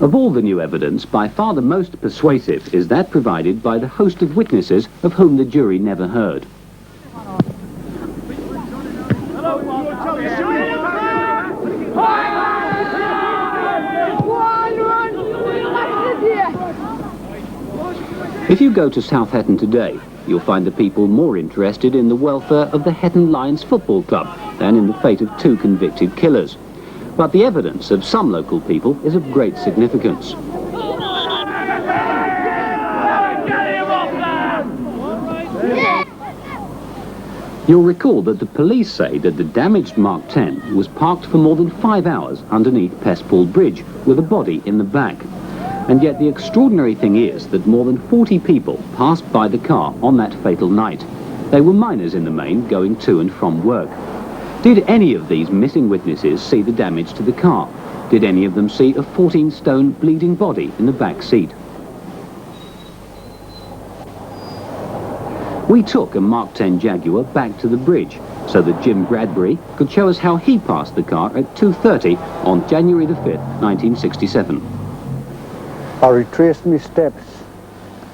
Of all the new evidence, by far the most persuasive is that provided by the host of witnesses of whom the jury never heard. If you go to South Hetton today, you'll find the people more interested in the welfare of the Hetton Lions Football Club than in the fate of two convicted killers. But the evidence of some local people is of great significance. You'll recall that the police say that the damaged Mark 10 was parked for more than 5 hours underneath Pesspool Bridge with a body in the back. And yet the extraordinary thing is that more than 40 people passed by the car on that fatal night. They were miners in the main, going to and from work. Did any of these missing witnesses see the damage to the car? Did any of them see a 14-stone bleeding body in the back seat? We took a Mark 10 Jaguar back to the bridge so that Jim Bradbury could show us how he passed the car at 2:30 on January the 5th, 1967. I retraced my steps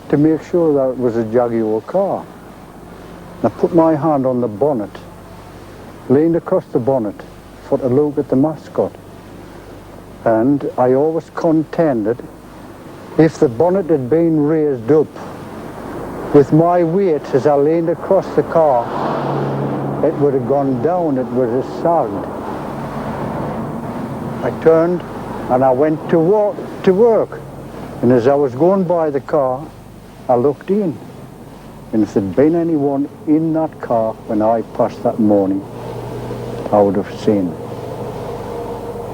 to make sure that it was a Jaguar car. I put my hand on the bonnet, leaned across the bonnet for to look at the mascot. And I always contended, if the bonnet had been raised up, with my weight as I leaned across the car, it would have gone down, it would have sagged. I turned and I went to work. And as I was going by the car, I looked in. And if there'd been anyone in that car when I passed that morning, I would have seen it.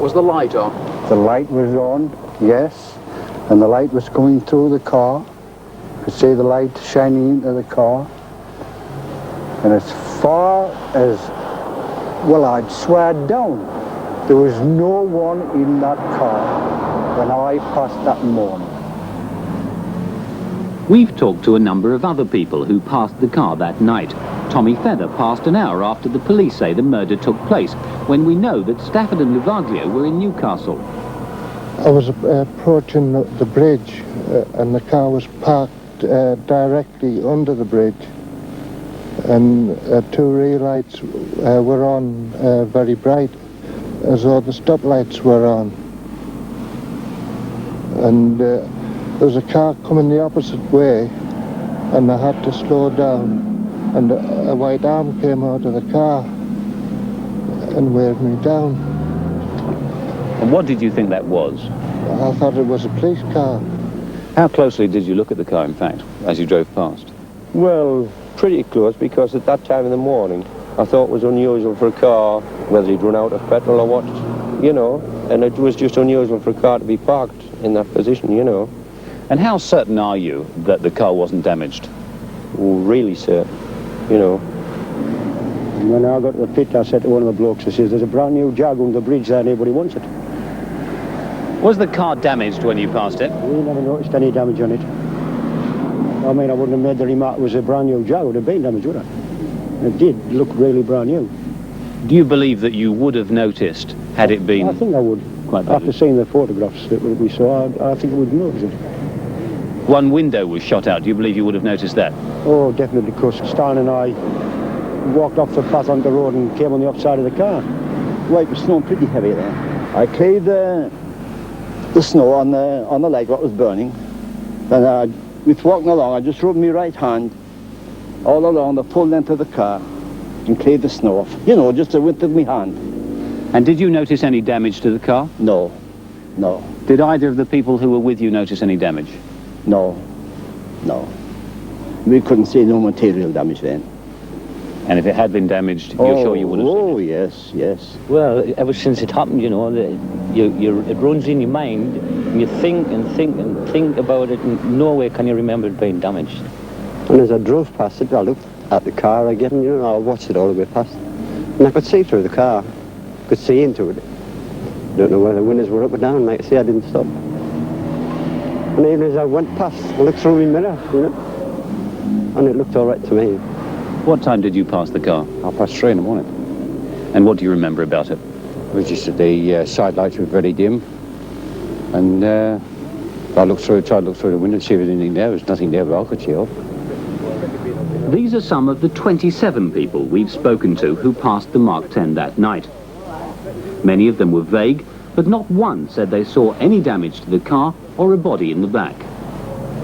Was the light on? The light was on, yes. And the light was coming through the car. I could see the light shining into the car. And as far as, well, I'd swear down, there was no one in that car when I passed that morning. We've talked to a number of other people who passed the car that night. Tommy Feather passed an hour after the police say the murder took place, when we know that Stafford and Louvaglio were in Newcastle. I was approaching the bridge and the car was parked directly under the bridge, and two rear lights were on very bright, as though the stoplights were on. And there was a car coming the opposite way, and I had to slow down, and a white arm came out of the car and waved me down. And what did you think that was? I thought it was a police car. How closely did you look at the car, in fact, as you drove past? Well, pretty close, because at that time in the morning, I thought it was unusual for a car, whether he'd run out of petrol or what, you know, and it was just unusual for a car to be parked in that position, you know. And how certain are you that the car wasn't damaged? Really certain, you know. When I got to the pit, I said to one of the blokes, I says, there's a brand new Jag on the bridge there, anybody wants it. Was the car damaged when you passed it? We never noticed any damage on it. I mean, I wouldn't have made the remark it was a brand new Jag, it would have been damaged, would it? It did look really brand new. Do you believe that you would have noticed had it been... I think I would. Quite After seeing the photographs that we saw, I think I would notice it. One window was shot out. Do you believe you would have noticed that? Oh, definitely, because Stan and I walked off the path on the road and came on the upside of the car. Well, it was snowing pretty heavy there. I cleared the snow on the leg what was burning. And with walking along, I just rubbed my right hand all along the full length of the car and cleared the snow off. You know, just the width of my hand. And did you notice any damage to the car? No, no. Did either of the people who were with you notice any damage? No, no. We couldn't see no material damage then. And if it had been damaged, you're sure you would have seen it? Oh, yes, yes. Well, ever since it happened, you know, it runs in your mind, and you think and think and think about it, and no way can you remember it being damaged. And as I drove past it, I looked at the car again, you know, I watched it all the way past. And I could see through the car, could see into it. Don't know whether the windows were up or down, like I say, I didn't stop. And even as I went past, I looked through my mirror, you know, and it looked all right to me. What time did you pass the car? 3:30 in the morning. And what do you remember about it? It was just that the side lights were very dim. And I tried to look through the window and see if there was anything there. There was nothing there, but I could see off. These are some of the 27 people we've spoken to who passed the Mark 10 that night. Many of them were vague, but not one said they saw any damage to the car or a body in the back.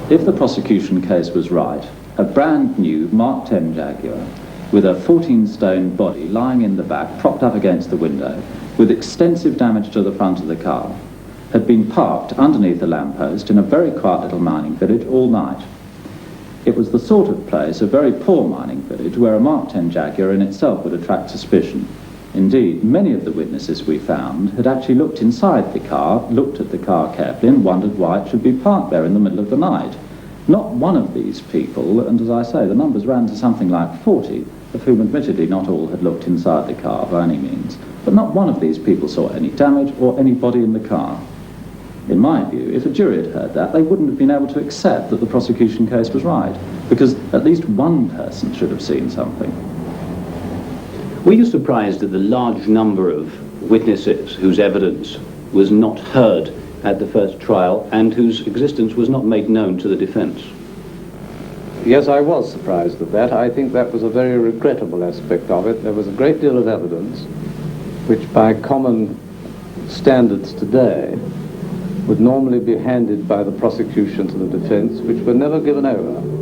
If the prosecution case was right, a brand new Mark 10 Jaguar with a 14-stone body lying in the back, propped up against the window, with extensive damage to the front of the car, had been parked underneath a lamppost in a very quiet little mining village all night. It was the sort of place, a very poor mining village, where a Mark 10 Jaguar in itself would attract suspicion. Indeed, many of the witnesses we found had actually looked inside the car, looked at the car carefully and wondered why it should be parked there in the middle of the night. Not one of these people, and as I say, the numbers ran to something like 40, of whom admittedly not all had looked inside the car by any means, but not one of these people saw any damage or anybody in the car. In my view, if a jury had heard that, they wouldn't have been able to accept that the prosecution case was right, because at least one person should have seen something. Were you surprised at the large number of witnesses whose evidence was not heard at the first trial and whose existence was not made known to the defence? Yes, I was surprised at that. I think that was a very regrettable aspect of it. There was a great deal of evidence which by common standards today would normally be handed by the prosecution to the defence, which were never given over.